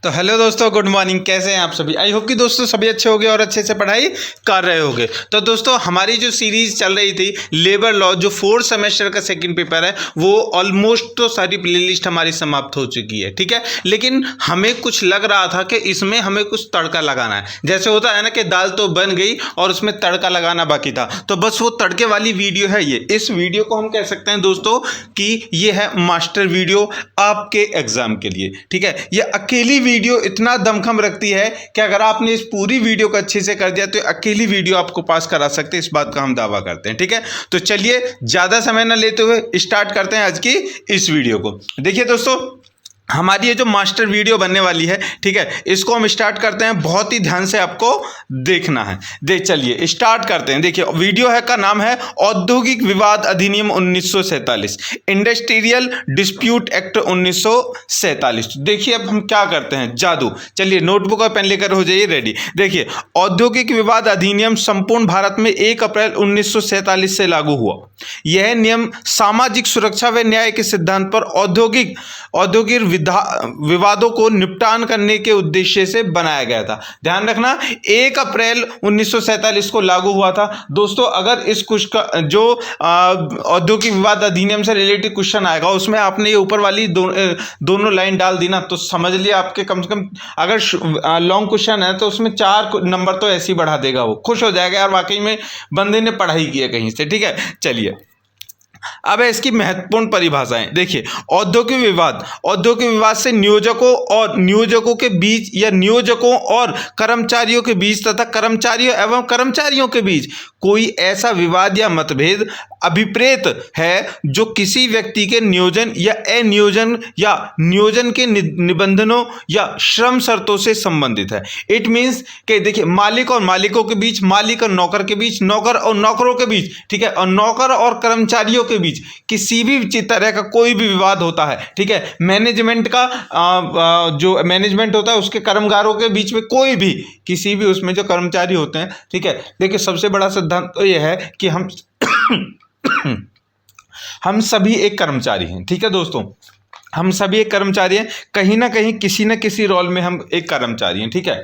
तो हेलो दोस्तों, good morning. कैसे हैं आप सभी? आई होप कि दोस्तों सभी अच्छे होंगे और अच्छे से पढ़ाई कर रहे होंगे। तो दोस्तों हमारी जो सीरीज चल रही थी लेबर लॉ, जो 4th सेमेस्टर का सेकंड पेपर है, वो ऑलमोस्ट तो सारी प्लेलिस्ट हमारी समाप्त हो चुकी है, ठीक है। लेकिन हमें कुछ लग रहा था कि इसमें हमें कुछ तड़का लगाना है। जैसे होता है ना कि दाल तो बन गई और उसमें तड़का लगाना बाकी था, तो बस वो तड़के वाली वीडियो है ये। इस वीडियो को हम कह सकते हैं दोस्तों कि ये है मास्टर वीडियो आपके एग्जाम के लिए, ठीक है। ये अकेली वीडियो इतना दमखम रखती है कि अगर आपने इस पूरी वीडियो को अच्छे से कर दिया तो अकेली वीडियो आपको पास करा सकते हैं, इस बात का हम दावा करते हैं, ठीक है। तो चलिए ज़्यादा समय ना लेते हुए स्टार्ट करते हैं आज की इस वीडियो को। देखिए दोस्तों, हमारी ये जो मास्टर वीडियो बनने वाली है, ठीक है, इसको हम स्टार्ट करते हैं। बहुत ही ध्यान से आपको देखना है। चलिए स्टार्ट करते हैं। देखिए वीडियो है का नाम है औद्योगिक विवाद अधिनियम 1947, इंडस्ट्रियल डिस्प्यूट एक्ट 1947। देखिए अब हम क्या करते हैं, जादू। चलिए नोटबुक और पेन लेकर हो जाइए रेडी। देखिए औद्योगिक विवाद अधिनियम संपूर्ण भारत में 1 अप्रैल 1947 से लागू हुआ। यह नियम सामाजिक सुरक्षा व न्याय के सिद्धांत पर औद्योगिक विवादों को निपटान करने के उद्देश्य से बनाया गया था। ध्यान रखना 1 अप्रैल 1947 को लागू हुआ था। दोस्तों अगर इस जो औद्योगिक विवाद अधिनियम से रिलेटेड क्वेश्चन आएगा उसमें आपने ये ऊपर वाली दोनों लाइन डाल दी ना, तो समझ लिए आपके कम से कम अगर लॉन्ग क्वेश्चन है तो उसमें 4 नंबर तो ऐसे ही बढ़ा देगा, वो खुश हो जाएगा यार, वाकई में बंदे ने पढ़ाई की है कहीं से, ठीक है। चलिए अब है इसकी महत्वपूर्ण परिभाषाएं। देखिए औद्योगिक विवाद से नियोजकों के बीच या नियोजकों और कर्मचारियों के बीच तथा कर्मचारियों एवं कर्मचारियों के बीच कोई ऐसा विवाद या मतभेद अभिप्रेत है जो किसी व्यक्ति के नियोजन या अनियोजन या नियोजन के निबंधनों या श्रम शर्तों से संबंधित है। इट मीन्स कि देखिए मालिक और मालिकों के बीच, मालिक और नौकर के बीच, नौकर और नौकरों के बीच, ठीक है, और नौकर और कर्मचारियों के बीच किसी भी तरह का कोई भी विवाद होता है, ठीक है। मैनेजमेंट का जो मैनेजमेंट होता है उसके कर्मगारों के बीच में कोई भी किसी भी उसमें जो कर्मचारी होते हैं, ठीक है। देखिए सबसे बड़ा सिद्धांत तो यह है कि हम सभी एक कर्मचारी हैं, ठीक है दोस्तों, हम सभी एक कर्मचारी हैं। कहीं ना कहीं किसी न किसी रोल में हम एक कर्मचारी हैं, ठीक है।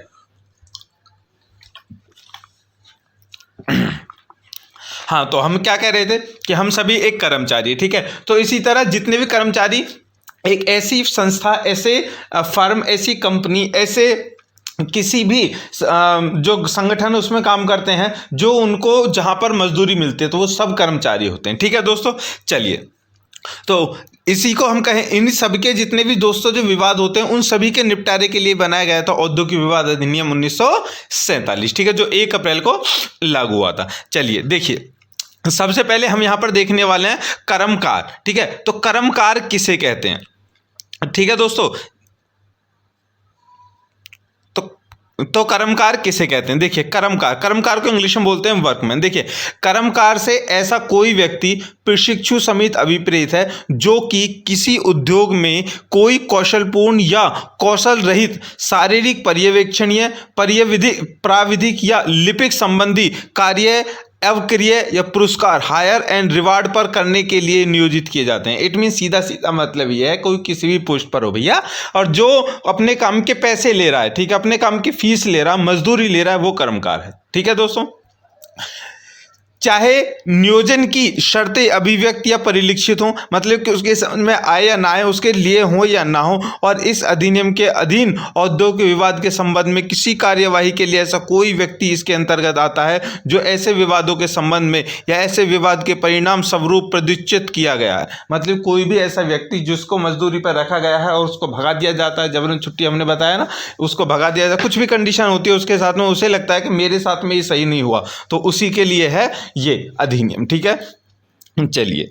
हाँ, तो हम क्या कह रहे थे कि हम सभी एक कर्मचारी हैं, ठीक है। तो इसी तरह जितने भी कर्मचारी एक ऐसी संस्था, ऐसे फर्म, ऐसी कंपनी, ऐसे किसी भी जो संगठन उसमें काम करते हैं, जो उनको जहां पर मजदूरी मिलती है, तो वो सब कर्मचारी होते हैं, ठीक है दोस्तों। चलिए तो इसी को हम कहें, इन सबके जितने भी दोस्तों जो विवाद होते हैं उन सभी के निपटारे के लिए बनाया गया था औद्योगिक विवाद अधिनियम 1947, ठीक है, जो 1 अप्रैल को लागू हुआ था। चलिए देखिए सबसे पहले हम यहां पर देखने वाले हैं कर्मकार, ठीक है। तो कर्मकार किसे कहते हैं, ठीक है दोस्तों। तो कर्मकार किसे कहते हैं? देखिए कर्मकार को इंग्लिश में बोलते हैं वर्कमैन। देखिए कर्मकार से ऐसा कोई व्यक्ति प्रशिक्षु समेत अभिप्रेत है जो कि किसी उद्योग में कोई कौशलपूर्ण या कौशल रहित शारीरिक पर्यवेक्षणीय प्राविधिक या लिपिक संबंधी कार्य अवक्रिय या पुरस्कार हायर एंड रिवार्ड पर करने के लिए नियोजित किए जाते हैं। इट मीन सीधा मतलब ये है कोई किसी भी पोस्ट पर हो भैया, और जो अपने काम के पैसे ले रहा है, ठीक है, अपने काम की फीस ले रहा है, मजदूरी ले रहा है, वो कर्मकार है, ठीक है दोस्तों। चाहे नियोजन की शर्तें अभिव्यक्त या परिलक्षित हों, मतलब कि उसके समझ में आए या ना आए, उसके लिए हो या ना हो, और इस अधिनियम के अधीन औद्योगिक विवाद के संबंध में किसी कार्यवाही के लिए ऐसा कोई व्यक्ति इसके अंतर्गत आता है जो ऐसे विवादों के संबंध में या ऐसे विवाद के परिणाम स्वरूप प्रदुचित किया गया है। मतलब कोई भी ऐसा व्यक्ति जिसको मजदूरी पर रखा गया है और उसको भगा दिया जाता है, जबरन छुट्टी हमने बताया ना, उसको भगा दिया जाता है, कुछ भी कंडीशन होती है उसके साथ में, उसे लगता है कि मेरे साथ में ये सही नहीं हुआ, तो उसी के लिए है ये अधिनियम, ठीक है। चलिए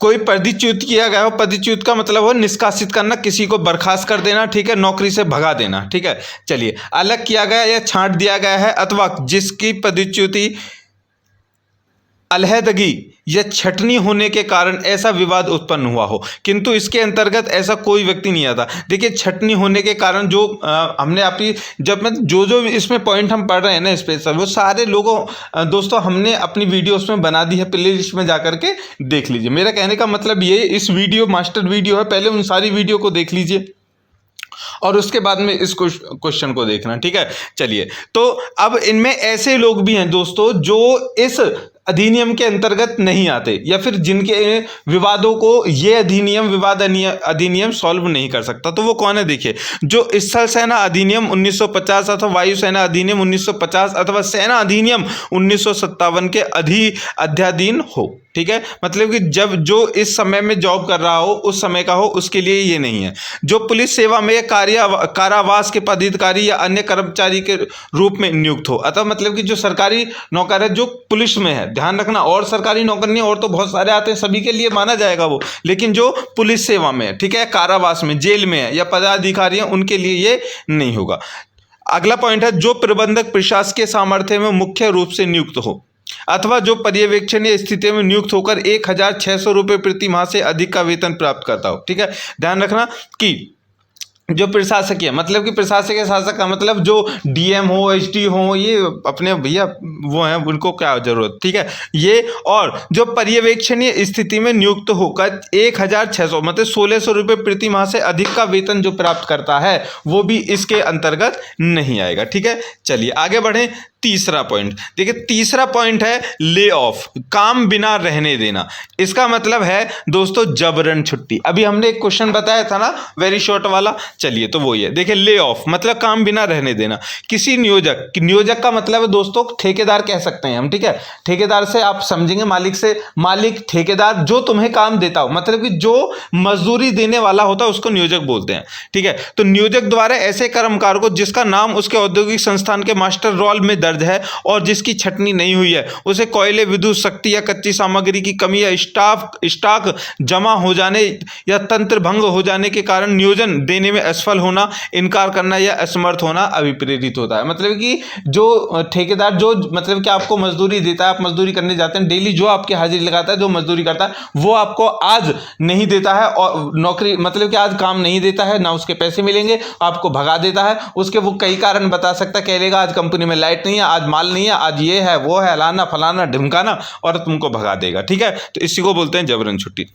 कोई पदच्युत किया गया हो, पदच्युत का मतलब हो निष्कासित करना, किसी को बर्खास्त कर देना, ठीक है, नौकरी से भगा देना, ठीक है। चलिए अलग किया गया या छांट दिया गया है, अथवा जिसकी पदच्युति अलहदगी या छटनी होने के कारण ऐसा विवाद उत्पन्न हुआ हो, किंतु इसके अंतर्गत ऐसा कोई व्यक्ति नहीं आता। देखिए छटनी होने के कारण जो हमने आपकी जब मैं जो इसमें पॉइंट हम पढ़ रहे हैं ना स्पेशल, वो सारे लोगों दोस्तों हमने अपनी वीडियो उसमें बना दी है, प्ले लिस्ट में जा करके देख लीजिए। मेरा कहने का मतलब ये, इस वीडियो मास्टर वीडियो है, पहले उन सारी वीडियो को देख लीजिए, और उसके बाद में इस क्वेश्चन को देखना, ठीक है। चलिए, तो अब इनमें ऐसे लोग भी हैं दोस्तों जो इस अधिनियम के अंतर्गत नहीं आते, या फिर जिनके विवादों को ये अधिनियम सॉल्व नहीं कर सकता। तो वो कौन है, देखिए, जो स्थल सेना अधिनियम 1950 अथवा वायु सेना अधिनियम 1950 अथवा सेना अधिनियम 1957 के अध्याधीन हो, ठीक है। मतलब कि जब जो इस समय में जॉब कर रहा हो, उस समय का हो, उसके लिए ये नहीं है। जो पुलिस सेवा में कारावास के पदाधिकारी या अन्य कर्मचारी के रूप में नियुक्त हो, अतः मतलब कि जो सरकारी नौकर है जो पुलिस में है, ध्यान रखना, और सरकारी नौकर नहीं, और तो बहुत सारे आते हैं, सभी के लिए माना जाएगा वो, लेकिन जो पुलिस सेवा में है, ठीक है, कारावास में, जेल में है, या पदाधिकारी हैं, उनके लिए ये नहीं होगा। अगला पॉइंट है, जो प्रबंधक प्रशासकीय सामर्थ्य में मुख्य रूप से नियुक्त हो अथवा जो पर्यवेक्षणीय स्थिति में नियुक्त होकर 1,600 रुपये प्रति माह से अधिक का वेतन प्राप्त करता हो, ठीक है। ध्यान रखना कि जो प्रशासकीय, मतलब कि प्रशासकीय शासक का मतलब जो डीएम हो, एसडी हो, ये अपने भैया वो हैं, उनको क्या जरूरत, ठीक है, ये। और जो पर्यवेक्षणीय स्थिति में नियुक्त होकर 1,600 मतलब 1,600 रुपये प्रति माह से अधिक का वेतन जो प्राप्त करता है, वो भी इसके अंतर्गत नहीं आएगा, ठीक है। चलिए आगे बढ़ें। तीसरा पॉइंट देखिए, तीसरा पॉइंट है ले ऑफ, काम बिना रहने देना। इसका मतलब है दोस्तों जबरन छुट्टी। अभी हमने एक क्वेश्चन बताया था ना, वेरी शॉर्ट वाला, चलिए तो वो ही है। देखिए, ले ऑफ मतलब काम बिना रहने देना। किसी नियोजक का मतलब है दोस्तों ठेकेदार कह सकते हैं हम, ठीक है। ठेकेदार से आप समझेंगे मालिक ठेकेदार जो तुम्हें काम देता हो, मतलब कि जो मजदूरी देने वाला होता है उसको नियोजक बोलते हैं, ठीक है। तो नियोजक द्वारा ऐसे कर्मकार को जिसका नाम उसके औद्योगिक संस्थान के मास्टर रोल में दर्ज है और जिसकी छटनी नहीं हुई है, उसे कोयले, विद्युत शक्ति या कच्ची सामग्री की कमी या स्टॉक जमा हो जाने या तंत्र भंग हो जाने के कारण नियोजन देने में असफल होना, इनकार करना या असमर्थ होना अभिप्रेरित होता है। मतलब कि जो ठेकेदार जो मतलब कि आपको मजदूरी देता है, आप मजदूरी करने जाते हैं डेली, जो आपकी हाजिरी लगाता है, जो मजदूरी करता है, वो आपको आज नहीं देता है और नौकरी मतलब कि आज काम नहीं देता है, ना उसके पैसे मिलेंगे, आपको भगा देता है। उसके वो कई कारण बता सकता है, कह लेगा आज कंपनी में लाइट नहीं है, आज माल नहीं है, आज ये है वो है, लाना फलाना ढिमकाना, और तुमको भगा देगा, ठीक है। तो इसी को बोलते हैं जबरन छुट्टी।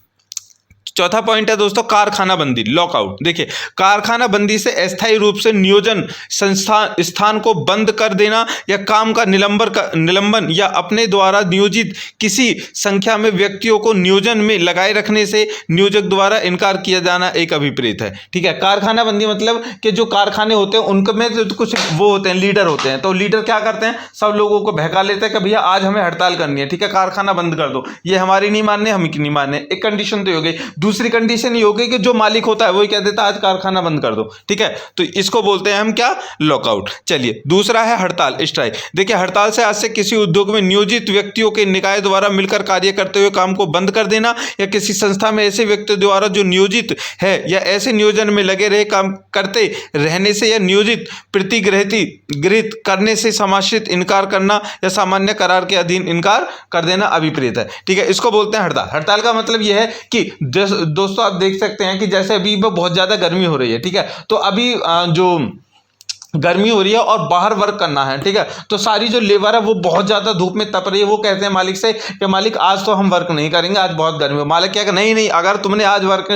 चौथा पॉइंट है दोस्तों कारखाना बंदी, लॉकआउट। देखिए, कारखाना बंदी से अस्थायी रूप से नियोजन स्थान को बंद कर देना या काम का निलंबन या अपने द्वारा नियोजित किसी संख्या में व्यक्तियों को नियोजन में लगाए रखने से नियोजक द्वारा इनकार किया जाना एक अभिप्रेत है, ठीक है। कारखाना बंदी मतलब कि जो कारखाने होते हैं उनमें तो कुछ वो होते हैं, लीडर होते हैं, तो लीडर क्या करते हैं, सब लोगों को बहका लेते हैं कि भैया आज हमें हड़ताल करनी है, ठीक है, कारखाना बंद कर दो, ये हमारी नहीं मानने, हम की नहीं मानने। एक कंडीशन तो हो गई। दूसरी कंडीशन ये हो गई कि जो मालिक होता है वही कह देता है आज कारखाना बंद कर दो, ठीक है। तो इसको बोलते हैं हम क्या, लॉकआउट। चलिए, दूसरा है हड़ताल, स्ट्राइक। देखिए, हड़ताल से आज से किसी उद्योग में नियोजित व्यक्तियों के निकाय द्वारा मिलकर कार्य करते हुए काम को बंद कर देना, या किसी संस्था में ऐसे व्यक्ति द्वारा जो नियोजित है या ऐसे नियोजन में लगे रहे काम करते रहने से या नियोजित प्रतिगृहित करने से समाश्रित इनकार करना या सामान्य करार के अधीन इनकार कर देना अभिप्रेत है, ठीक है। इसको बोलते हैं हड़ताल। हड़ताल का मतलब यह है कि दोस्तों आप देख सकते हैं कि जैसे अभी बहुत ज़्यादा गर्मी हो रही है, ठीक है, तो अभी जो गर्मी हो रही है और बाहर वर्क करना है, ठीक है, तो सारी जो लेबर है वो बहुत ज़्यादा धूप में तप रही है, वो कहते हैं मालिक से कि मालिक आज तो हम वर्क नहीं करेंगे, आज बहुत गर्मी है। मालिक क्या कि नहीं, अगर तुमने आज वर्क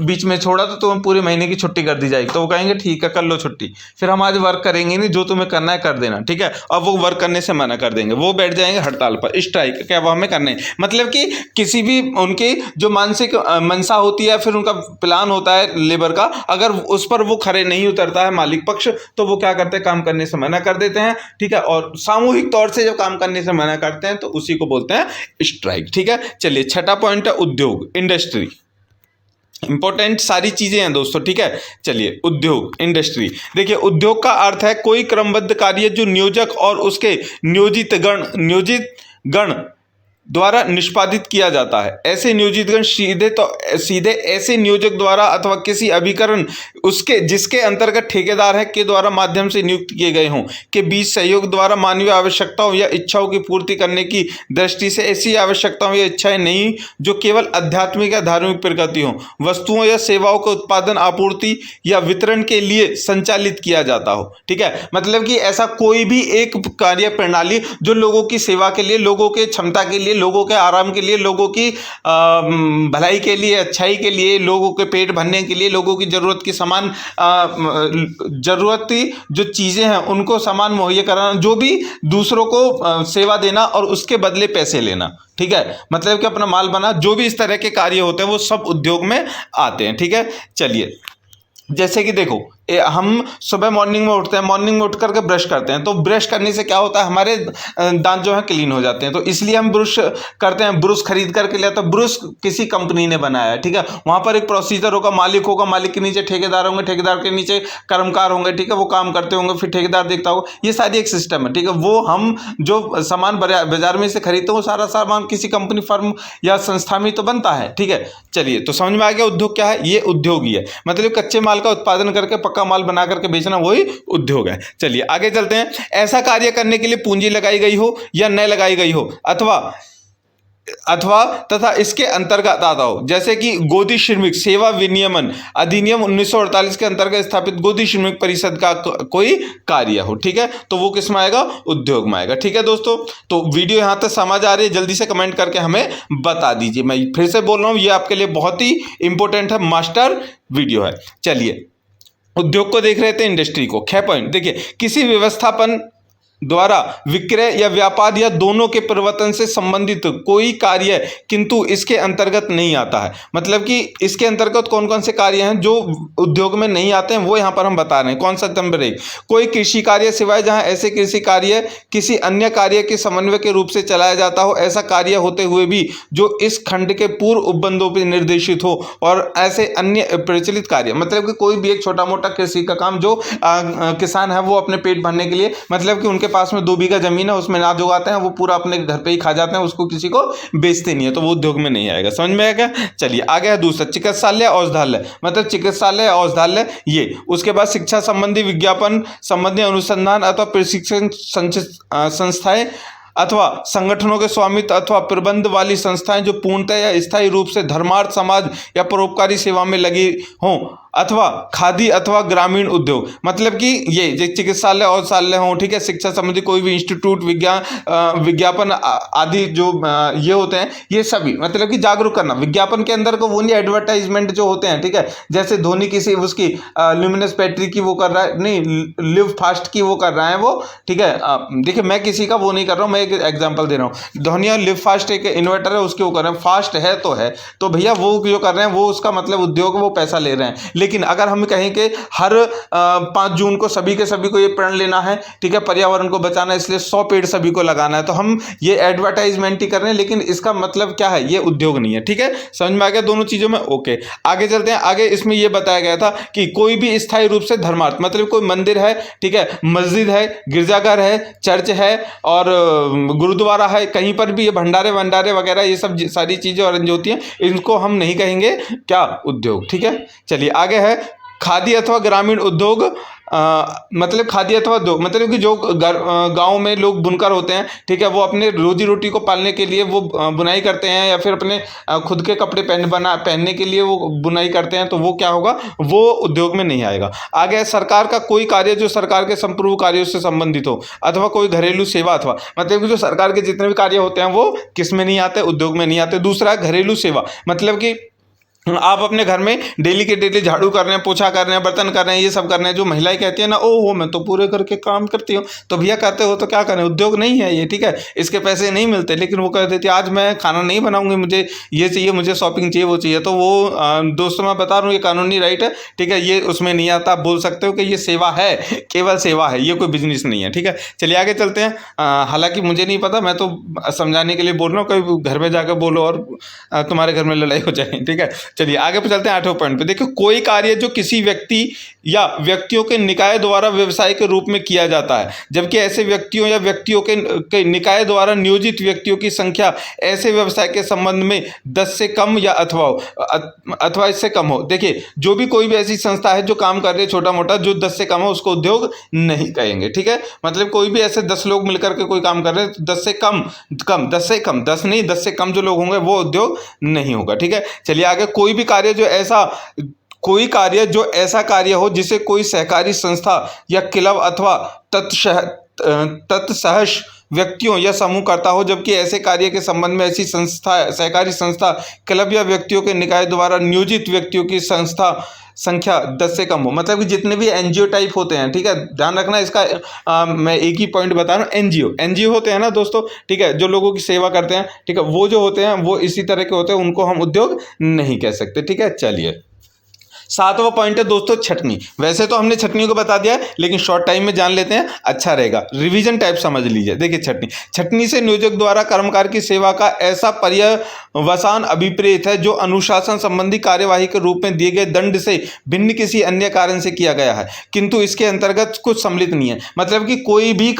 बीच में छोड़ा तो तुम्हें पूरे महीने की छुट्टी कर दी जाएगी। तो वो कहेंगे ठीक है, कर लो छुट्टी, फिर हम आज वर्क करेंगे नहीं, जो तुम्हें करना है कर देना, ठीक है। अब वो वर्क करने से मना कर देंगे, वो बैठ जाएंगे हड़ताल पर, स्ट्राइक, क्या वो हमें करना है। मतलब कि किसी भी उनकी जो मानसिक मंशा होती है, फिर उनका प्लान होता है लेबर का, अगर उस पर वो खरे नहीं उतरता है मालिक पक्ष, तो वो क्या करते हैं, काम करने से मना कर देते हैं, ठीक है। और सामूहिक तौर से जब काम करने से मना करते हैं तो उसी को बोलते हैं स्ट्राइक, ठीक है। चलिए, छठा पॉइंट है उद्योग, इंडस्ट्री। इंपॉर्टेंट सारी चीजें हैं दोस्तों, ठीक है। चलिए, उद्योग, इंडस्ट्री। देखिए, उद्योग का अर्थ है कोई क्रमबद्ध कार्य जो नियोजक और उसके नियोजित गण द्वारा निष्पादित किया जाता है। ऐसे नियोजितगण सीधे ऐसे नियोजक द्वारा अथवा किसी अभिकरण उसके जिसके अंतर्गत ठेकेदार है के द्वारा माध्यम से नियुक्त किए गए हों के बीच सहयोग द्वारा मानवीय आवश्यकताओं या इच्छाओं की पूर्ति करने की दृष्टि से ऐसी आवश्यकताओं या इच्छाएं नहीं जो केवल आध्यात्मिक या धार्मिक प्रकृति हों, वस्तुओं या सेवाओं के उत्पादन, आपूर्ति या वितरण के लिए संचालित किया जाता हो, ठीक है। मतलब कि ऐसा कोई भी एक कार्य प्रणाली जो लोगों की सेवा के लिए, लोगों के क्षमता के लिए, लोगों के आराम के लिए, लोगों की भलाई के लिए, अच्छाई के लिए, लोगों के पेट भरने के लिए, लोगों की ज़रूरत की सामान ज़रूरती जो चीज़ें हैं उनको सामान मुहैया कराना, जो भी दूसरों को सेवा देना और उसके बदले पैसे लेना, ठीक है, मतलब कि अपना माल बना, जो भी इस तरह के कार्य होते हैं वो सब उद्योग में आते हैं, ठीक है। चलिए, जैसे कि देखो हम सुबह मॉर्निंग में उठते हैं, मॉर्निंग में उठ करके ब्रश करते हैं, तो ब्रश करने से क्या होता है, हमारे दांत जो है क्लीन हो जाते हैं, तो इसलिए हम ब्रश करते हैं। ब्रश खरीद करके ले, तो ब्रश किसी कंपनी ने बनाया है, ठीक है, वहाँ पर एक प्रोसीजर होगा, मालिक होगा, मालिक के नीचे ठेकेदार होंगे, ठेकेदार के नीचे कर्मकार होंगे, ठीक है, वो काम करते होंगे, फिर ठेकेदार देखता होगा, ये सारी एक सिस्टम है, ठीक है। वो हम जो सामान बाजार में से खरीदते हैं वो सारा सामान किसी कंपनी, फर्म या संस्था में तो बनता है, ठीक है। चलिए, तो समझ में आ गया उद्योग क्या है, ये उद्योग ही है, मतलब कच्चे माल का उत्पादन करके पक्का माल बना करके बेचना, वही उद्योग है। चलिए आगे चलते हैं। ऐसा कार्य करने के लिए पूंजी लगाई गई हो या न लगाई गई हो, अथवा तथा इसके अंतर्गत आता हो, जैसे कि गोदी श्रमिक सेवा विनियमन अधिनियम 1948 के अंतर्गत स्थापित गोदी श्रमिक परिषद का कोई कार्य हो, ठीक है, तो वो किस में आएगा, उद्योग में आएगा, ठीक है दोस्तों। तो वीडियो यहां तक समझ आ रही है, जल्दी से कमेंट करके हमें बता दीजिए। मैं फिर से बोल रहा हूं, ये आपके लिए बहुत ही इंपॉर्टेंट है, मास्टर वीडियो है। चलिए, उद्योग को देख रहे थे, इंडस्ट्री को। 6 पॉइंट देखिए, किसी व्यवस्थापन द्वारा विक्रय या व्यापार या दोनों के परिवर्तन से संबंधित कोई कार्य किंतु इसके अंतर्गत नहीं आता है, मतलब कि इसके अंतर्गत कौन कौन से कार्य हैं जो उद्योग में नहीं आते हैं, वो यहाँ पर हम बता रहे हैं। कौन सा नंबर 1, कोई कृषि कार्य सिवाय जहाँ ऐसे कृषि कार्य किसी अन्य कार्य के समन्वय के रूप से चलाया जाता हो, ऐसा कार्य होते हुए भी जो इस खंड के पूर्व उपबंधों पर निर्देशित हो, और ऐसे अन्य प्रचलित कार्य, मतलब कि कोई भी एक छोटा मोटा कृषि का काम जो किसान है वो अपने पेट भरने के लिए, मतलब कि उनके पास में 2 बीघा जमीन है, उसमें अनाज उगाते हैं, वो पूरा अपने घर पे ही खा जाते हैं, उसको किसी को बेचते नहीं है, तो वो उद्योग में नहीं आएगा। समझ में आएगा। चलिए आगे है दूसरा, चिकित्सालय औषधालय, मतलब चिकित्सालय औषधालय, ये उसके बाद शिक्षा संबंधी विज्ञापन संबंधी अनुसंधान अथवा प्रशिक्षण संस्थाएं अथवा संगठनों के स्वामित्व अथवा प्रबंध वाली संस्थाएं जो पूर्णतः या स्थायी रूप से धर्मार्थ, समाज या परोपकारी सेवा में लगी हों, अथवा खादी अथवा ग्रामीण उद्योग, मतलब कि ये चिकित्सालय औषधालय हों, ठीक है, शिक्षा संबंधी कोई भी इंस्टीट्यूट, विज्ञापन आदि जो ये होते हैं, ये सभी मतलब कि जागरूक करना। विज्ञापन के अंदर को वो नहीं, एडवर्टाइजमेंट जो होते हैं, ठीक है, जैसे धोनी किसी उसकी ल्यूमिनस बैटरी की वो कर रहा है, नहीं लिव फास्ट की वो कर रहा है वो, ठीक है। देखिए मैं किसी का वो नहीं कर रहा हूँ, मैं एक एग्जाम्पल दे रहा हूँ। धोनी लिव फास्ट एक इन्वर्टर है, उसके वो कर रहे हैं, फास्ट है तो भैया वो जो कर रहे हैं वो उसका मतलब उद्योग, वो पैसा ले रहे हैं। लेकिन अगर हम कहें कि हर 5 जून को सभी के सभी को ये प्रण लेना है, ठीक है, पर्यावरण को बचाना है, इसलिए 100 पेड़ सभी को लगाना है, तो हम ये एडवर्टाइजमेंट ही कर रहे हैं, लेकिन इसका मतलब क्या है, ये उद्योग नहीं है, ठीक है। समझ में आ गया दोनों चीजों में, ओके। आगे चलते हैं। आगे इसमें यह बताया गया था कि कोई भी स्थायी रूप से धर्मार्थ, मतलब कोई मंदिर है, ठीक है, मस्जिद है, गिरजाघर है, चर्च है और गुरुद्वारा है, कहीं पर भी ये भंडारे वगैरह ये सब सारी चीजें अरेंज होती हैं, इनको हम नहीं कहेंगे क्या, उद्योग, ठीक है। चलिए आगे है खादी अथवा ग्रामीण उद्योग, मतलब खादी अथवा उद्योग मतलब कि जो गांव में लोग बुनकर होते हैं, ठीक है, वो अपने रोजी रोटी को पालने के लिए वो बुनाई करते हैं, या फिर अपने खुद के कपड़े पहनने के लिए वो बुनाई करते हैं, तो वो क्या होगा, वो उद्योग में नहीं आएगा। आगे सरकार का कोई कार्य जो सरकार के संपूर्ण कार्यों से संबंधित हो, अथवा कोई घरेलू सेवा, अथवा मतलब कि जो सरकार के जितने भी कार्य होते हैं वो किस में नहीं आते, उद्योग में नहीं आते। दूसरा घरेलू सेवा, मतलब कि आप अपने घर में डेली के डेली झाड़ू कर रहे हैं, पोछा कर रहे हैं, बर्तन कर रहे हैं, ये सब कर रहे हैं, जो महिलाएं कहती है ना, ओहो मैं तो पूरे घर के काम करती हूँ, तो भैया करते हो तो क्या करें, उद्योग नहीं है ये, ठीक है, इसके पैसे नहीं मिलते, लेकिन वो कह देती है आज मैं खाना नहीं बनाऊंगी, मुझे ये चाहिए, मुझे शॉपिंग चाहिए, वो चाहिए, तो वो दोस्तों मैं बता रहा हूँ ये कानूनी राइट है, ठीक है, ये उसमें नहीं आता। आप बोल सकते हो कि ये सेवा है, केवल सेवा है, ये कोई बिजनेस नहीं है, ठीक है। चलिए आगे चलते हैं। हालांकि मुझे नहीं पता, मैं तो समझाने के लिए बोल रहा हूँ, कभी घर में जाकर बोलो और तुम्हारे घर में लड़ाई हो जाए, ठीक है। चलिए आगे पे चलते हैं 8वें पॉइंट पे। देखिए कोई कार्य जो किसी व्यक्ति या व्यक्तियों के निकाय द्वारा व्यवसाय के रूप में किया जाता है, जबकि ऐसे व्यक्तियों या व्यक्तियों के निकाय द्वारा नियोजित व्यक्तियों की संख्या ऐसे व्यवसाय के संबंध में 10 से कम या अथवा इससे कम हो। देखिए जो भी कोई भी ऐसी संस्था है जो काम कर रही है छोटा मोटा, जो 10 से कम हो, उसको उद्योग नहीं कहेंगे, ठीक है। मतलब कोई भी ऐसे 10 लोग मिलकर के कोई काम कर रहे हैं, 10 से कम 10 से कम, 10 नहीं, 10 से कम जो लोग होंगे वो उद्योग नहीं होगा, ठीक है। चलिए आगे, कोई कार्य जो ऐसा कार्य हो जिसे कोई सहकारी संस्था या क्लब अथवा तत्सह व्यक्तियों या समूह करता हो, जबकि ऐसे कार्य के संबंध में ऐसी संस्था, सहकारी संस्था, क्लब या व्यक्तियों के निकाय द्वारा नियोजित व्यक्तियों की संस्था संख्या 10 से कम हो। मतलब कि जितने भी एनजीओ टाइप होते हैं, ठीक है, ध्यान रखना इसका। मैं एक ही पॉइंट बता रहा हूँ। एनजीओ होते हैं ना दोस्तों, ठीक है, जो लोगों की सेवा करते हैं, ठीक है, वो जो होते हैं वो इसी तरह के होते हैं, उनको हम उद्योग नहीं कह सकते, ठीक है। चलिए, 7वां पॉइंट है दोस्तों छटनी। वैसे तो हमने छटनी को बता दिया है, लेकिन शॉर्ट टाइम में जान लेते हैं, अच्छा रहेगा, रिवीजन टाइप समझ लीजिए। देखिए, छटनी से नियोजक द्वारा कर्मकार की सेवा का ऐसा पर्यवसान अभिप्रेत है जो अनुशासन संबंधी कार्यवाही के रूप में दिए गए दंड से भिन्न किसी अन्य कारण से किया गया है, किंतु इसके अंतर्गत कुछ सम्मिलित नहीं है। मतलब कि कोई भी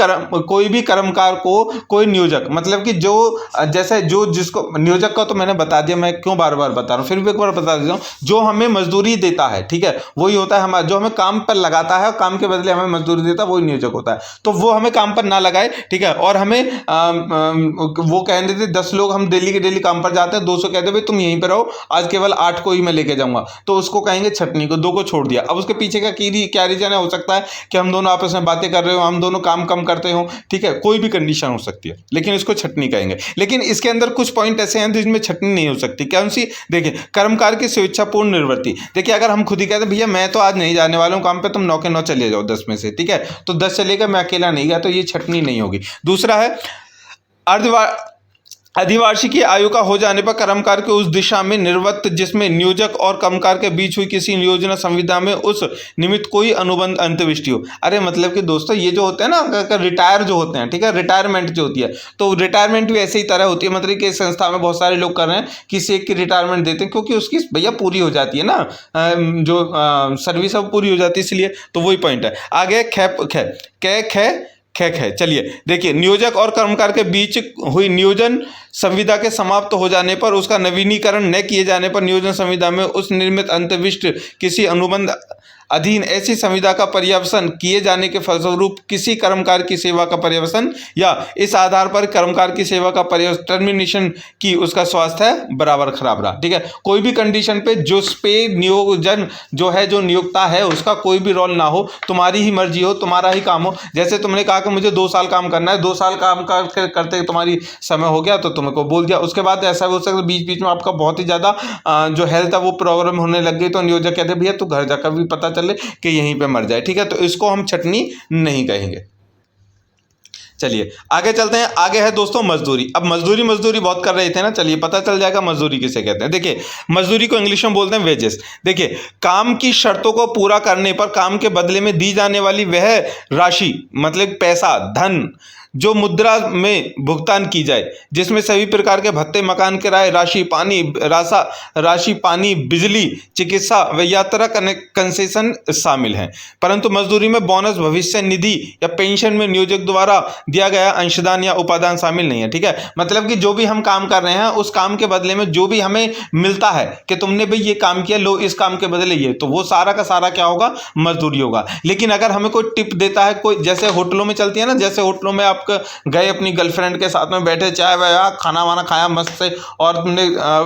कर्मकार को कोई नियोजक, मतलब कि जो जैसे जो जिसको नियोजक का तो मैंने बता दिया, मैं क्यों बार बार बता रहा हूँ, फिर भी एक बार बता देता हूँ। जो हमें मजदूरी देता है, ठीक है, वही होता है हमारा, जो हमें काम पर लगाता है और काम के बदले हमें मजदूरी देता है, वही नियोजक होता है। तो वो हमें काम पर ना लगाए, ठीक है, और हमें वो कह देते 10 लोग हम डेली के डेली काम पर जाते हैं, 200 कहते भाई तुम यहीं पर रहो, आज केवल 8 को ही मैं लेके जाऊंगा, तो उसको कहेंगे छटनी को, 2 को छोड़ दिया। अब उसके पीछे का क्या रीजन है? हो सकता है कि हम दोनों आपस में बातें कर रहे हो, हम दोनों काम कम करते हो, ठीक है, कोई भी कंडीशन हो सकती है, लेकिन इसको छटनी कहेंगे। लेकिन इसके अंदर कुछ पॉइंट ऐसे हैं जिसमें छटनी नहीं हो सकती। कौन सी? देखिए, कर्मकार की स्वेच्छापूर्ण निवृत्ति। देखिए, अगर हम खुद ही कहते भैया मैं तो आज नहीं जाने वाला हूं काम पे, तुम 9 के 9 चले जाओ 10 में से, ठीक है, तो 10 चलेगा, मैं अकेला नहीं गया, तो ये छटनी नहीं होगी। दूसरा है अधिवार्षिकीय आयु का हो जाने पर कर्मकार के उस दिशा में निर्वृत्त जिसमें नियोजक और कर्मकार के बीच हुई किसी नियोजन संविदा में उस निमित्त कोई अनुबंध अंत्यविष्टि हो। अरे मतलब कि दोस्तों ये जो होते हैं ना, रिटायर जो होते हैं, ठीक है, रिटायरमेंट जो होती है, तो रिटायरमेंट भी ऐसे ही तरह होती है। मतलब कि संस्था में बहुत सारे लोग कर रहे हैं, किसी एक की रिटायरमेंट देते हैं, क्योंकि उसकी भैया पूरी हो जाती है ना, जो सर्विस है पूरी हो जाती है, इसलिए। तो वही पॉइंट है। आगे ख चलिए, देखिए, नियोजक और कर्मकार के बीच हुई नियोजन संविदा के समाप्त हो जाने पर उसका नवीनीकरण न किए जाने पर नियोजन संविदा में उस निर्मित अंत्यविष्ट किसी अनुबंध अधीन ऐसी संविदा का पर्यवसान किए जाने के फलस्वरूप किसी कर्मकार की सेवा का पर्यवसान या इस आधार पर कर्मकार की सेवा का टर्मिनेशन की उसका स्वास्थ्य बराबर खराब रहा, ठीक है। कोई भी कंडीशन पे जो नियोजन जो है, जो नियोक्ता है, उसका कोई भी रोल ना हो, तुम्हारी ही मर्जी हो, तुम्हारा ही काम हो। जैसे तुमने कहा कि मुझे 2 साल काम करना है, 2 साल काम करते तुम्हारी समय हो गया तो तुमको बोल दिया, उसके बाद ऐसा हो सकता है बीच बीच में आपका बहुत ही ज़्यादा जो हेल्थ है वो प्रॉब्लम होने लग गई, तो नियोजक कहते भैया तू घर जाकर भी पता चले कि यहीं पे मर जाए, ठीक है, तो इसको हम छटनी नहीं कहेंगे। चलिए आगे चलते हैं। आगे है दोस्तों मजदूरी। अब मजदूरी बहुत कर रहे थे ना, चलिए पता चल जाएगा मजदूरी किसे कहते हैं। देखिए, मजदूरी को इंग्लिश में बोलते हैं वेजेस। देखिए, काम की शर्तों को पूरा करने पर काम के बदले में दी जाने वाली वह राशि, मतलब पैसा, धन, जो मुद्रा में भुगतान की जाए, जिसमें सभी प्रकार के भत्ते, मकान किराए, राशि पानी, बिजली, चिकित्सा व यात्रा कंसेशन शामिल हैं। परंतु मजदूरी में बोनस, भविष्य निधि या पेंशन में नियोजक द्वारा दिया गया अंशदान या उपादान शामिल नहीं है, ठीक है। मतलब कि जो भी हम काम कर रहे हैं उस काम के बदले में जो भी हमें मिलता है कि तुमने भाई ये काम किया, लो इस काम के बदले ये, तो वो सारा का सारा क्या होगा? मजदूरी होगा। लेकिन अगर हमें कोई टिप देता है, कोई जैसे होटलों में चलती है ना, जैसे होटलों में आप गए अपनी गर्लफ्रेंड के साथ में बैठे, चाय वाय खाना वाना खाया मस्त से, और तुमने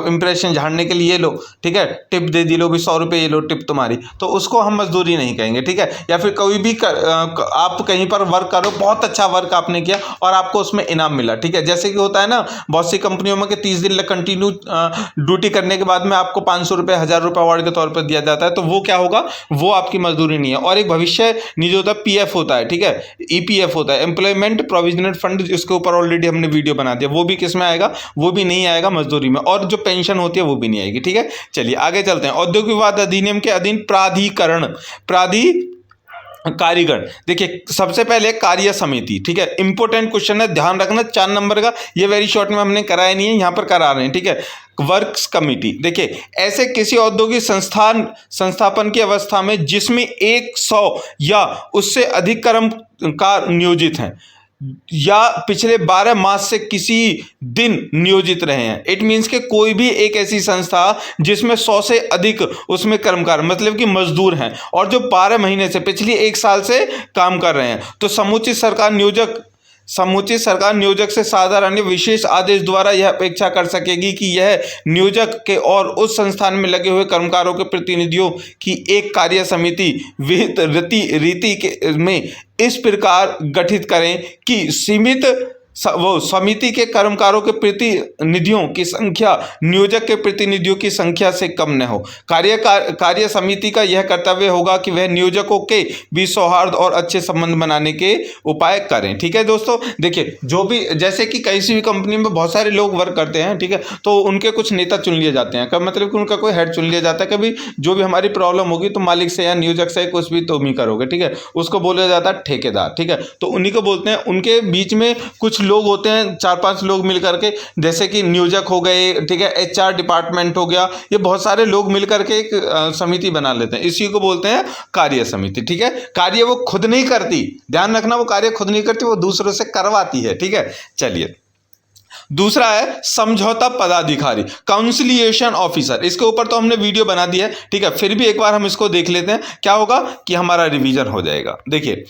इंप्रेशन झाड़ने के लिए लो, ठीक है, टिप दे दी, लो भी 100 रुपये ये लो टिप तुम्हारी, तो उसको हम मजदूरी नहीं कहेंगे, ठीक है। या फिर कोई भी आप कहीं पर वर्क करो, बहुत अच्छा वर्क आपने किया और आपको उसमें इनाम मिला, ठीक है। जैसे कि होता है ना बहुत सी कंपनियों में कि 30 दिन कंटिन्यू ड्यूटी करने के बाद में आपको 500 रुपये, 1000 रुपये अवार्ड के तौर पर दिया जाता है, तो वो क्या होगा? वो आपकी मजदूरी नहीं है। और एक भविष्य निधि होता है, PF होता है, ठीक है, EPF होता है, एम्प्लॉयमेंट प्रोविजनल फंड, इसके ऊपर ऑलरेडी हमने वीडियो बना दिया, वो भी किस में आएगा? वो भी नहीं आएगा मजदूरी में। और जो पेंशन होती है वो भी नहीं आएगी, ठीक है। चलिए आगे चलते हैं। औद्योगिक विवाद अधिनियम के अधीन कारीगण। देखिए, सबसे पहले कार्य समिति, ठीक है, इंपॉर्टेंट क्वेश्चन है, ध्यान रखना, 4 नंबर का। ये वेरी शॉर्ट में हमने कराया नहीं है, यहां पर करा रहे हैं, ठीक है। Works committee. देखिए, ऐसे किसी औद्योगिक संस्थापन की अवस्था में जिसमें 100 या उससे अधिक कर्मकार नियोजित हैं या पिछले 12 मास से किसी दिन नियोजित रहे हैं। इट मीन्स कि कोई भी एक ऐसी संस्था जिसमें 100 से अधिक उसमें कर्मकार, मतलब कि मजदूर हैं, और जो 12 महीने से, पिछली 1 साल से काम कर रहे हैं, तो समुचित सरकार नियोजक से साधारण विशेष आदेश द्वारा यह अपेक्षा कर सकेगी कि यह नियोजक के और उस संस्थान में लगे हुए कर्मकारों के प्रतिनिधियों की एक कार्य समिति विहित रीति में इस प्रकार गठित करें कि सीमित वो समिति के कर्मकारों के प्रतिनिधियों की संख्या नियोजक के प्रतिनिधियों की संख्या से कम न हो। कार्य समिति का यह कर्तव्य होगा कि वह नियोजकों के बीच सौहार्द और अच्छे संबंध बनाने के उपाय करें। ठीक है दोस्तों, देखिए जो भी, जैसे कि किसी भी कंपनी में बहुत सारे लोग वर्क करते हैं, ठीक है, तो उनके कुछ नेता चुन लिए जाते हैं, कब मतलब कि उनका कोई हेड चुन लिया जाता है। कभी जो भी हमारी प्रॉब्लम होगी तो मालिक से या नियोजक से कुछ भी तुम ही करोगे, ठीक है, उसको बोला जाता है ठेकेदार। ठीक है, तो उन्हीं को बोलते हैं। उनके बीच में कुछ लोग होते हैं, 4-5 लोग मिल करके, जैसे कि नियोजक हो गए, ठीक है, HR डिपार्टमेंट हो गया, ये बहुत सारे लोग मिल करके एक समिति बना लेते हैं, इसी को बोलते हैं कार्य समिति। ठीक है, कार्य वो खुद नहीं करती, ध्यान रखना, वो कार्य खुद नहीं करती, वो दूसरों से करवाती है। ठीक है, चलिए दूसरा है समझौता पदाधिकारी, काउंसिलिएशन ऑफिसर। इसके ऊपर तो हमने वीडियो बना दी है, ठीक है, फिर भी एक बार हम इसको देख लेते हैं, क्या होगा कि हमारा रिवीजन हो जाएगा। देखिए,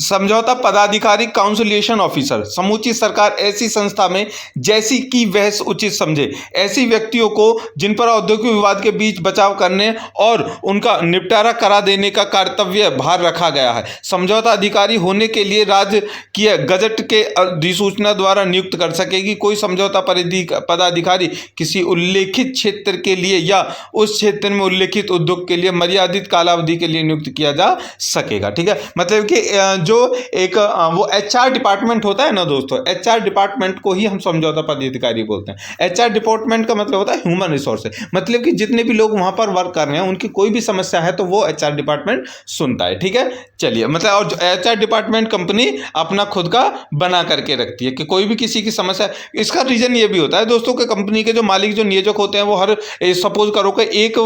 समझौता पदाधिकारी काउंसिलिएशन ऑफिसर समूची सरकार ऐसी संस्था में जैसी कि वह उचित समझे ऐसी व्यक्तियों को जिन पर औद्योगिक विवाद के बीच बचाव करने और उनका निपटारा करा देने का कर्तव्य भार रखा गया है। समझौता अधिकारी होने के लिए राज्य की गजट के अधिसूचना द्वारा नियुक्त कर सकेगी। कोई समझौता पदाधिकारी किसी उल्लेखित क्षेत्र के लिए या उस क्षेत्र में उल्लेखित उद्योग के लिए मर्यादित कालावधि के लिए नियुक्त किया जा सकेगा। ठीक है, मतलब कि जो एक वो HR डिपार्टमेंट होता है ना दोस्तों, HR डिपार्टमेंट को ही हम समझौता पदाधिकारी बोलते हैं। HR डिपार्टमेंट का मतलब होता है ह्यूमन रिसोर्सेज, मतलब कि जितने भी लोग वहां पर वर्क कर रहे हैं उनकी कोई भी समस्या है तो वो HR डिपार्टमेंट सुनता है। ठीक है, चलिए, मतलब और HR डिपार्टमेंट कंपनी अपना खुद का बना करके रखती है कि कोई भी किसी की समस्या, इसका रीजन ये भी होता है दोस्तों कि कंपनी के जो मालिक, जो नियोजक होते हैं, वो हर सपोज करो कि एक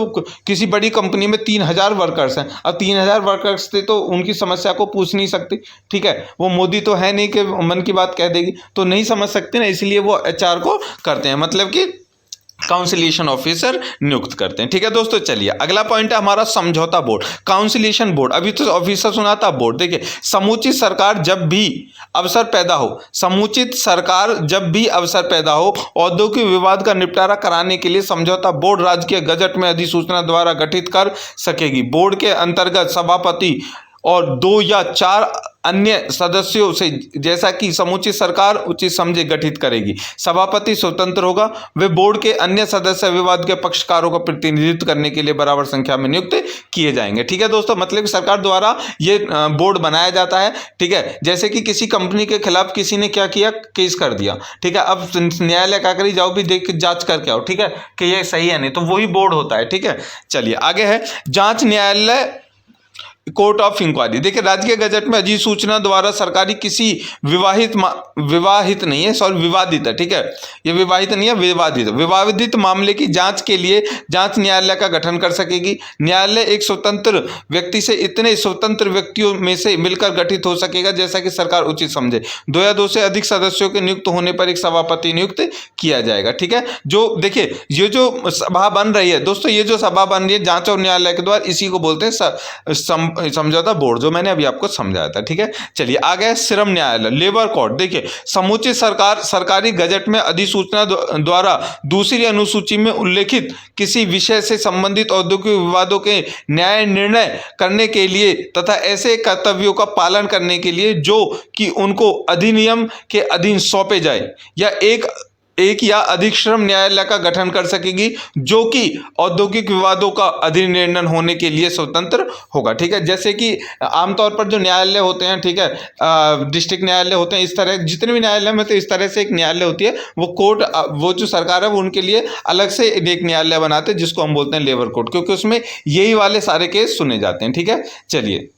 किसी बड़ी कंपनी में 3000 वर्कर्स हैं, अब 3000 वर्कर्स थे तो उनकी समस्या को पूछ नहीं सकती। ठीक है, वो मोदी तो है नहीं कि मन की बात कह देगी, तो नहीं समझ सकते ना, इसलिए वो HR को करते हैं, मतलब कि काउंसिलिएशन ऑफिसर नियुक्त करते हैं। ठीक है दोस्तों, चलिए अगला पॉइंट है हमारा समझौता बोर्ड, काउंसिलिएशन बोर्ड। अभी तो ऑफिसर सुना था, बोर्ड। देखिए, समुचित सरकार जब भी अवसर पैदा हो, समुचित सरकार जब भी अवसर पैदा हो औद्योगिक विवाद का निपटारा कराने के लिए समझौता बोर्ड राज्य के गजट में अधिसूचना द्वारा गठित कर सकेगी। बोर्ड के अंतर्गत सभापति और 2 या 4 अन्य सदस्यों से, जैसा कि समुचित सरकार उचित समझे, गठित करेगी। सभापति स्वतंत्र होगा। वे बोर्ड के अन्य सदस्य विवाद के पक्षकारों का प्रतिनिधित्व करने के लिए बराबर संख्या में नियुक्त किए जाएंगे। ठीक है दोस्तों, मतलब कि सरकार द्वारा ये बोर्ड बनाया जाता है। ठीक है, जैसे कि किसी कंपनी के खिलाफ किसी ने क्या किया, केस कर दिया, ठीक है, अब न्यायालय क्या करी, जाओ भी देख जांच करके आओ, ठीक है, कि ये सही है नहीं, तो वही बोर्ड होता है। ठीक है, चलिए आगे है जांच न्यायालय, कोर्ट ऑफ इंक्वायरी। देखिए, राज्य के गजट में अधिसूचना द्वारा सरकारी किसी विवादित नहीं है, सॉरी विवादित है, ठीक है, ये विवाहित नहीं है, विवादित मामले की जांच के लिए जांच न्यायालय का गठन कर सकेगी। न्यायालय एक स्वतंत्र व्यक्ति से इतने स्वतंत्र व्यक्तियों में से मिलकर गठित हो सकेगा जैसा कि सरकार उचित समझे। 2 या 2 से अधिक सदस्यों के नियुक्त होने पर एक सभापति नियुक्त किया जाएगा। ठीक है, जो देखिए ये जो सभा बन रही है दोस्तों, ये जो सभा बन रही है जांच और न्यायालय के द्वारा, इसी को बोलते हैं समझौता बोर्ड, जो मैंने अभी आपको समझाया था। ठीक है, चलिए आगे श्रम न्यायालय, लेबर कोर्ट। देखिए, समुचित सरकार सरकारी गजट में अधिसूचना द्वारा दूसरी अनुसूची में उल्लेखित किसी विषय से संबंधित औद्योगिक विवादों के न्याय निर्णय करने के लिए तथा ऐसे कर्तव्यों का पालन करने के लिए जो कि उनको अधिनियम के अधीन सौंपे जाए, या एक या अधिक श्रम न्यायालय का गठन कर सकेगी जो कि औद्योगिक विवादों का अधिनिर्णय होने के लिए स्वतंत्र होगा। ठीक है, जैसे कि आमतौर पर जो न्यायालय होते हैं, ठीक है, डिस्ट्रिक्ट न्यायालय होते हैं, इस तरह जितने भी न्यायालय में, तो इस तरह से एक न्यायालय होती है, वो कोर्ट, वो जो सरकार है वो उनके लिए अलग से एक न्यायालय बनाते हैं जिसको हम बोलते हैं लेबर कोर्ट, क्योंकि उसमें यही वाले सारे केस सुने जाते हैं। ठीक है, चलिए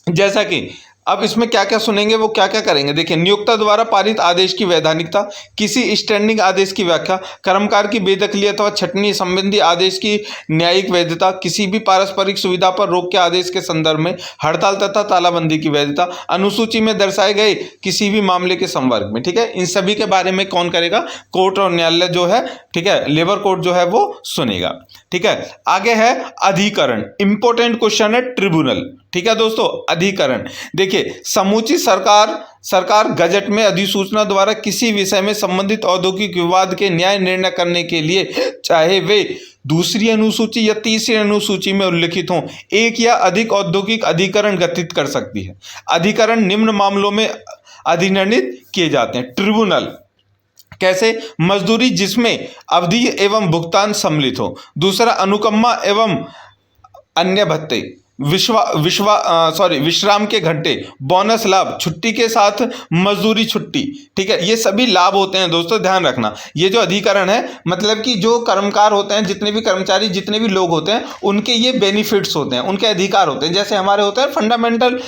जैसा कि अब इसमें क्या क्या सुनेंगे, वो क्या क्या करेंगे। देखिए, नियोक्ता द्वारा पारित आदेश की वैधानिकता, किसी स्टैंडिंग आदेश की व्याख्या, कर्मकार की बेदखली अथवा छटनी संबंधी आदेश की न्यायिक वैधता, किसी भी पारस्परिक सुविधा पर रोक के आदेश के संदर्भ में हड़ताल तथा तालाबंदी की वैधता, अनुसूची में दर्शाए गए किसी भी मामले के संवर्ग में। ठीक है, इन सभी के बारे में कौन करेगा, कोर्ट और न्यायालय जो है, ठीक है, लेबर कोर्ट जो है वो सुनेगा। ठीक है, आगे है अधिकरण, इंपॉर्टेंट क्वेश्चन है, ट्रिब्यूनल। ठीक है दोस्तों, अधिकरण। देखिए, समूची सरकार गजट में अधिसूचना द्वारा किसी विषय में संबंधित औद्योगिक विवाद के न्याय निर्णय करने के लिए, चाहे वे दूसरी अनुसूची या तीसरी अनुसूची में उल्लिखित हों, एक या अधिक औद्योगिक अधिकरण गठित कर सकती है। अधिकरण निम्न मामलों में अधिनिर्णित किए जाते हैं। ट्रिब्यूनल कैसे? मजदूरी जिसमें अवधि एवं भुगतान सम्मिलित हो। दूसरा, अनुकंपा एवं अन्य भत्ते, विश्राम के घंटे, बोनस लाभ, छुट्टी के साथ मजदूरी छुट्टी। ठीक है, ये सभी लाभ होते हैं दोस्तों, ध्यान रखना। ये जो अधिकरण है, मतलब कि जो कर्मकार होते हैं, जितने भी कर्मचारी, जितने भी लोग होते हैं, उनके ये बेनिफिट्स होते हैं, उनके अधिकार होते हैं। जैसे हमारे होते हैं फंडामेंटल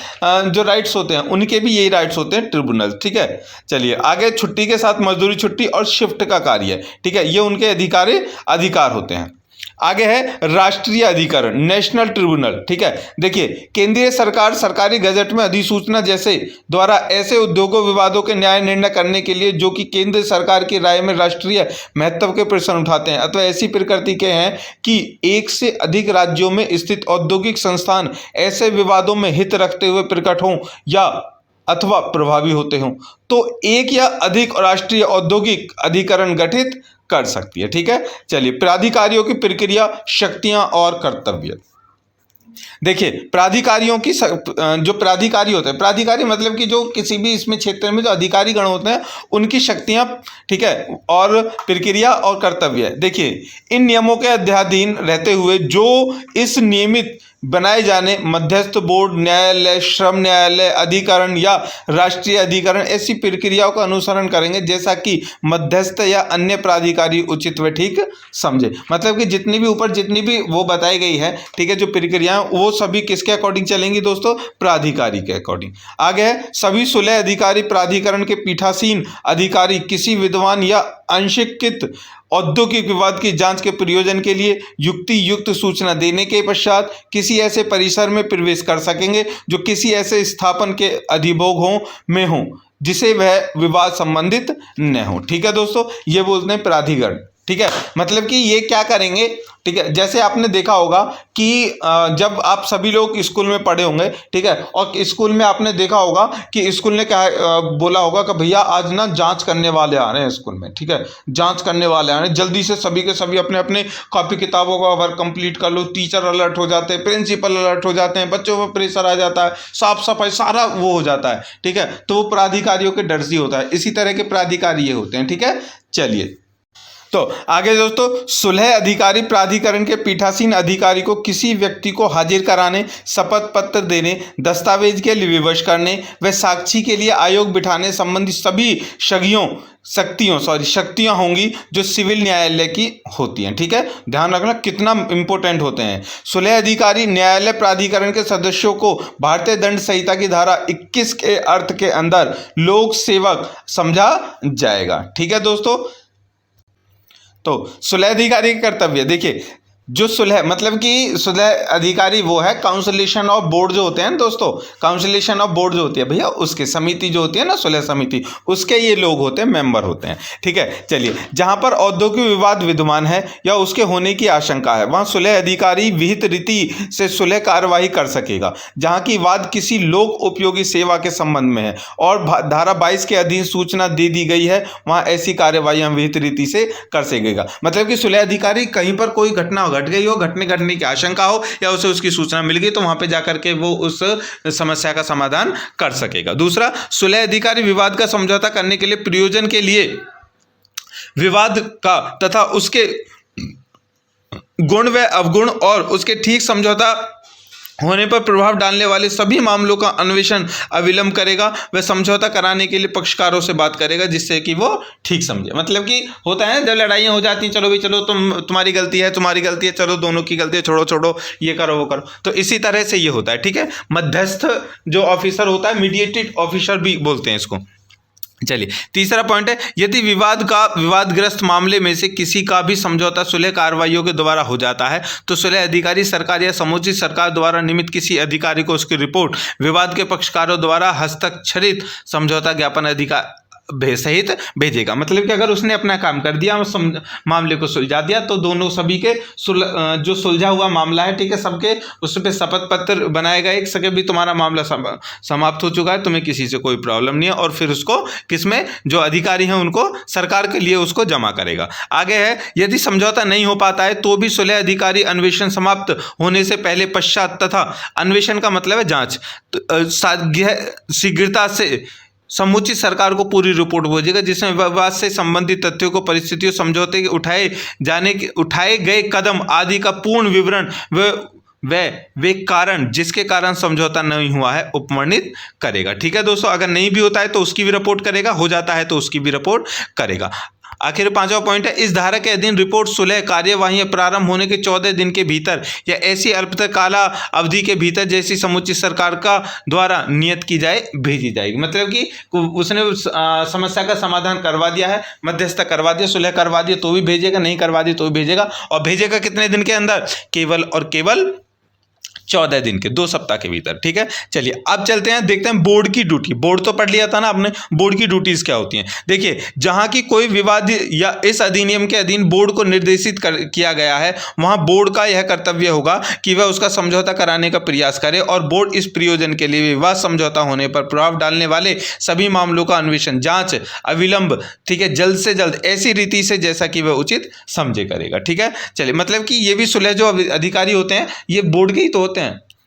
जो राइट्स होते हैं, उनके भी यही राइट्स होते हैं ट्रिब्यूनल। ठीक है, चलिए आगे। छुट्टी के साथ मजदूरी छुट्टी और शिफ्ट का कार्य। ठीक है, ये उनके अधिकार होते हैं। आगे है राष्ट्रीय अधिकरण, नेशनल ट्रिब्यूनल। ठीक है, देखिए, केंद्रीय सरकार सरकारी गजट में अधिसूचना जैसे द्वारा ऐसे उद्योगों विवादों के न्याय निर्णय करने के लिए जो कि केंद्र सरकार की राय में राष्ट्रीय महत्व के प्रश्न उठाते हैं अथवा ऐसी प्रकृति के हैं कि एक से अधिक राज्यों में स्थित औद्योगिक संस्थान ऐसे विवादों में हित रखते हुए प्रकट हों या अथवा प्रभावी होते हों, तो एक या अधिक राष्ट्रीय औद्योगिक अधिकरण गठित कर सकती है। ठीक है, चलिए। प्राधिकारियों की प्रक्रिया, शक्तियां और कर्तव्य। देखिए, प्राधिकारियों की जो प्राधिकारी होते हैं, प्राधिकारी मतलब कि जो किसी भी इसमें क्षेत्र में जो अधिकारी गण होते हैं, उनकी शक्तियां, ठीक है, और प्रक्रिया और कर्तव्य। देखिए, इन नियमों के अध्याधीन रहते हुए जो इस नियमित बनाए जाने मध्यस्थ बोर्ड, न्यायालय, श्रम न्यायालय, अधिकरण या राष्ट्रीय अधिकरण ऐसी प्रक्रियाओं का अनुसरण करेंगे जैसा कि मध्यस्थ या अन्य प्राधिकारी उचित व ठीक समझे। मतलब कि जितनी भी ऊपर जितनी भी वो बताई गई है, ठीक है, जो प्रक्रियाएं, वो सभी किसके अकॉर्डिंग चलेंगी दोस्तों? प्राधिकारी के अकॉर्डिंग। आगे है सभी सुलह अधिकारी प्राधिकरण के पीठासीन अधिकारी किसी विद्वान या अंशिकृत औद्योगिक विवाद की जांच के प्रयोजन के लिए युक्ति युक्त सूचना देने के पश्चात किसी ऐसे परिसर में प्रवेश कर सकेंगे जो किसी ऐसे स्थापन के अधिभोग में हो जिसे वह विवाद संबंधित न हो। ठीक है दोस्तों, ये बोलते हैं प्राधिकरण। ठीक है, मतलब कि ये क्या करेंगे? ठीक है, जैसे आपने देखा होगा कि जब आप सभी लोग स्कूल में पढ़े होंगे, ठीक है, और स्कूल में आपने देखा होगा कि स्कूल ने क्या बोला होगा कि भैया आज ना जांच करने वाले आ रहे हैं स्कूल में। ठीक है, जांच करने वाले आ रहे हैं, जल्दी से सभी के सभी अपने अपने कॉपी किताबों का वर्क कंप्लीट कर लो। टीचर अलर्ट हो जाते हैं, प्रिंसिपल अलर्ट हो जाते हैं, बच्चों पर प्रेशर आ जाता है, साफ सफाई सारा वो हो जाता है। ठीक है, तो वो प्राधिकारियों के डर से होता है। इसी तरह के प्राधिकारी ये होते हैं। ठीक है, चलिए तो आगे दोस्तों, सुलह अधिकारी प्राधिकरण के पीठासीन अधिकारी को किसी व्यक्ति को हाजिर कराने, शपथ पत्र देने, दस्तावेज के लिए विवश करने व साक्षी के लिए आयोग बिठाने संबंधी सभी शक्तियां होंगी जो सिविल न्यायालय की होती हैं। ठीक है, ध्यान रखना कितना इंपॉर्टेंट होते हैं। सुलह अधिकारी न्यायालय प्राधिकरण के सदस्यों को भारतीय दंड संहिता की धारा 21 के अर्थ के अंदर लोक सेवक समझा जाएगा। ठीक है दोस्तों, तो सुलह अधिकारी के कर्तव्य देखिए, जो सुलह मतलब कि सुलह अधिकारी वो है काउंसिलेशन ऑफ बोर्ड जो होते हैं दोस्तों, काउंसिलेशन ऑफ बोर्ड जो होती है भैया, उसके समिति जो होती है ना, सुलह समिति, उसके ये लोग होते हैं, मेंबर होते हैं। ठीक है, चलिए, जहां पर औद्योगिक विवाद विद्यमान है या उसके होने की आशंका है वहां सुलह अधिकारी विहित रीति से सुलह कार्यवाही कर सकेगा। जहां की वाद किसी लोक उपयोगी सेवा के संबंध में है और धारा 22 के अधीन सूचना दे दी गई है, वहां ऐसी कार्यवाही विहित रीति से कर सकेगा। मतलब कि सुलह अधिकारी कहीं पर कोई घटना घट गई हो, घटने की आशंका हो या उसे उसकी सूचना मिल गई, तो वहां पे जाकर के वो उस समस्या का समाधान कर सकेगा। दूसरा, सुलह अधिकारी विवाद का समझौता करने के लिए प्रयोजन के लिए विवाद का तथा उसके गुण व अवगुण और उसके ठीक समझौता होने पर प्रभाव डालने वाले सभी मामलों का अन्वेषण अविलंब करेगा। वह समझौता कराने के लिए पक्षकारों से बात करेगा जिससे कि वो ठीक समझे। मतलब कि होता है जब लड़ाइयाँ हो जाती हैं, चलो भाई चलो, तुम्हारी गलती है, चलो दोनों की गलती है, छोड़ो, ये करो वो करो, तो इसी तरह से ये होता है। ठीक है, मध्यस्थ जो ऑफिसर होता है, मीडिएटेड ऑफिसर भी बोलते हैं इसको। चलिए, तीसरा पॉइंट है, यदि विवादग्रस्त मामले में से किसी का भी समझौता सुलह कार्रवाइयों के द्वारा हो जाता है तो सुलह अधिकारी सरकार या समुचित सरकार द्वारा निमित्त किसी अधिकारी को उसकी रिपोर्ट विवाद के पक्षकारों द्वारा हस्ताक्षरित समझौता ज्ञापन अधिकार सहित भेजेगा। मतलब कि अगर उसने अपना काम कर दिया, मामले को सुलझा दिया, तो दोनों सभी के जो सुलझा हुआ मामला है, ठीक है, सबके उस पर शपथ पत्र बनाएगा एक सके भी तुम्हारा मामला समाप्त हो चुका है, तुम्हें किसी से कोई प्रॉब्लम नहीं है, और फिर उसको किसमें जो अधिकारी हैं उनको सरकार के लिए उसको जमा करेगा। आगे है, यदि समझौता नहीं हो पाता है तो भी सुलह अधिकारी अन्वेषण समाप्त होने से पहले पश्चात तथा अन्वेषण का मतलब है जांच, शीघ्रता से समुचित सरकार को पूरी रिपोर्ट भेजेगा जिसमें विवाद से संबंधित तथ्यों को, परिस्थितियों, समझौते के उठाए गए कदम आदि का पूर्ण विवरण वे कारण जिसके कारण समझौता नहीं हुआ है उपवर्णित करेगा। ठीक है दोस्तों, अगर नहीं भी होता है तो उसकी भी रिपोर्ट करेगा, हो जाता है तो उसकी भी रिपोर्ट करेगा। आखिर 5वां पॉइंट है, इस धारा के अधीन रिपोर्ट सुलह कार्यवाही प्रारंभ होने के 14 दिन के भीतर या ऐसी अल्पकाला अवधि के भीतर जैसी समुचित सरकार का द्वारा नियत की जाए भेजी जाएगी। मतलब कि उसने समस्या का समाधान करवा दिया है, मध्यस्थता करवा दिया, सुलह करवा दिया तो भी भेजेगा, नहीं करवा दी तो भी भेजेगा। और भेजेगा कितने दिन के अंदर? केवल और केवल 14 दिन के, 2 सप्ताह के भीतर। ठीक है, चलिए अब चलते हैं, देखते हैं बोर्ड की ड्यूटी। बोर्ड तो पढ़ लिया था ना आपने, बोर्ड की ड्यूटीज क्या होती हैं। देखिए, जहां की कोई विवाद या इस अधिनियम के अधीन बोर्ड को निर्देशित किया गया है, वहां बोर्ड का यह कर्तव्य होगा कि वह उसका समझौता कराने का प्रयास करे और बोर्ड इस प्रयोजन के लिए विवाद समझौता होने पर प्रभाव डालने वाले सभी मामलों का अन्वेषण, जांच अविलंब, ठीक है, जल्द से जल्द, ऐसी रीति से जैसा कि वह उचित समझे करेगा। ठीक है, चलिए, मतलब कि ये भी सुलह जो अधिकारी होते हैं ये बोर्ड के ही तो होते हैं।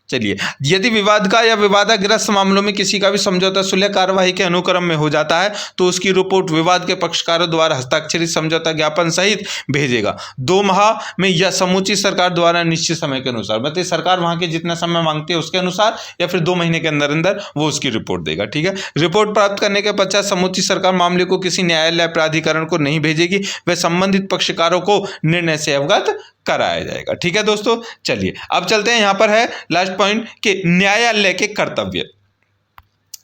चलिए, यदि विवाद का या विवादाग्रस्त मामलों में किसी का भी समझौता सुलह कार्यवाही के अनुक्रम में हो जाता है तो उसकी रिपोर्ट विवाद के पक्षकारों द्वारा हस्ताक्षरित समझौता ज्ञापन सहित भेजेगा 2 माह में या समुचित सरकार द्वारा निश्चित समय के अनुसार। मतलब सरकार वहां के जितना समय मांगती है उसके अनुसार, या फिर 2 महीने के अंदर अंदर वो उसकी रिपोर्ट देगा। ठीक है, रिपोर्ट प्राप्त करने के पश्चात समुचित सरकार मामले को किसी न्यायालय प्राधिकरण को नहीं भेजेगी, वह संबंधित पक्षकारों को निर्णय से अवगत कराया जाएगा। ठीक है दोस्तों, चलिए अब चलते हैं, यहां पर है लास्ट पॉइंट कि न्यायालय के कर्तव्य।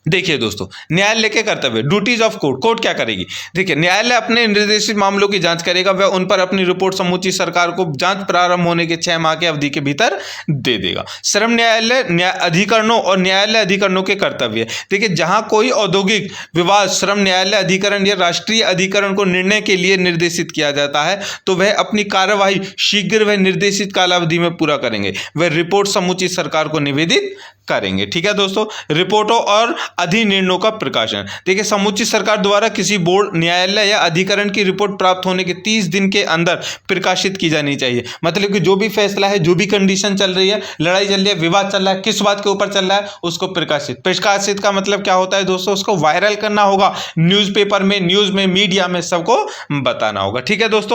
देखिए दोस्तों, न्यायालय के कर्तव्य, ड्यूटीज ऑफ कोर्ट। कोर्ट क्या करेगी? देखिए, न्यायालय अपने निर्देशित मामलों की जांच करेगा, वह उन पर अपनी रिपोर्ट समुचित सरकार को जांच प्रारंभ होने के 6 माह की अवधि के भीतर दे देगा। श्रम न्यायालय अधिकरणों और न्यायालय अधिकरणों के कर्तव्य। देखिए, जहां कोई औद्योगिक विवाद श्रम न्यायालय अधिकरण या राष्ट्रीय अधिकरण को निर्णय के लिए निर्देशित किया जाता है तो वह अपनी कार्यवाही शीघ्र व निर्देशित कालावधि में पूरा करेंगे, वह रिपोर्ट समुचित सरकार को निवेदित करेंगे। ठीक है दोस्तों, रिपोर्टों और अधिनिर्णयों का प्रकाशन। देखिए, समुचित सरकार द्वारा किसी बोर्ड, न्यायालय या अधिकरण की रिपोर्ट प्राप्त होने के 30 दिन के अंदर प्रकाशित की जानी चाहिए। मतलब कि जो भी फैसला है, जो भी कंडीशन चल रही है, लड़ाई चल रही है, विवाद चल रहा है, किस बात के ऊपर चल रहा है, उसको प्रकाशित का मतलब क्या होता है दोस्तों? उसको वायरल करना होगा, न्यूज़पेपर में, न्यूज़ में, मीडिया में सबको बताना होगा। ठीक है दोस्तों।